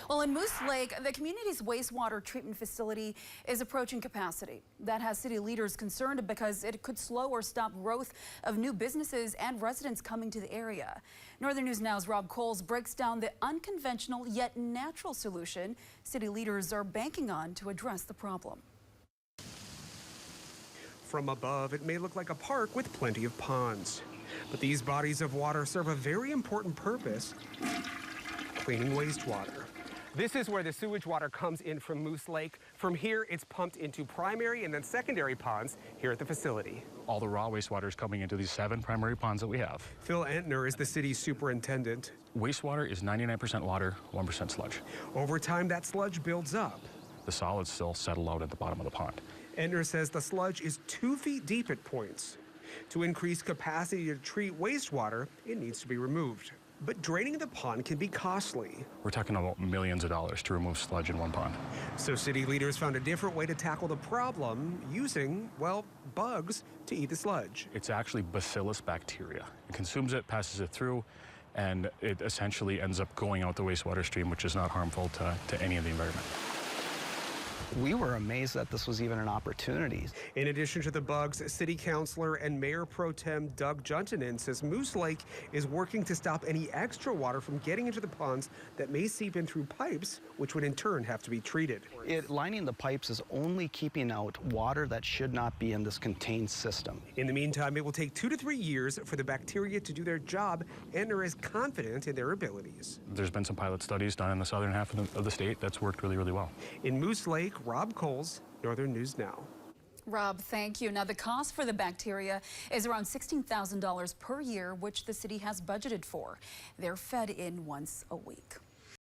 Well, in Moose Lake, the community's wastewater treatment facility is approaching capacity. That has city leaders concerned because it could slow or stop growth of new businesses and residents coming to the area. Northern News Now's Rob Coles breaks down the unconventional yet natural solution city leaders are banking on to address the problem. From above, it may look like a park with plenty of ponds. But these bodies of water serve a very important purpose: cleaning wastewater. This is where the sewage water comes in from Moose Lake. From here, it's pumped into primary and then secondary ponds here at the facility. All the raw wastewater is coming into these 7 primary ponds that we have. Phil Entner is the city's superintendent. Wastewater is 99% water, 1% sludge. Over time, that sludge builds up. The solids still settle out at the bottom of the pond. Entner says the sludge is 2 feet deep at points. To increase capacity to treat wastewater, it needs to be removed. But draining the pond can be costly. We're talking about millions of dollars to remove sludge in one pond. So city leaders found a different way to tackle the problem using, well, bugs to eat the sludge. It's actually bacillus bacteria. It consumes it, passes it through, and it essentially ends up going out the wastewater stream, which is not harmful to any of the environment. We were amazed that this was even an opportunity. In addition to the bugs, City Councilor and Mayor Pro Tem Doug Juntanen says Moose Lake is working to stop any extra water from getting into the ponds that may seep in through pipes, which would in turn have to be treated. Lining the pipes is only keeping out water that should not be in this contained system. In the meantime, it will take 2 to 3 years for the bacteria to do their job. Entner is confident in their abilities. There's been some pilot studies done in the southern half of the state that's worked really, really well. In Moose Lake, Rob Coles, Northern News Now. Rob, thank you. Now, the cost for the bacteria is around $16,000 per year, which the city has budgeted for. They're fed in once a week.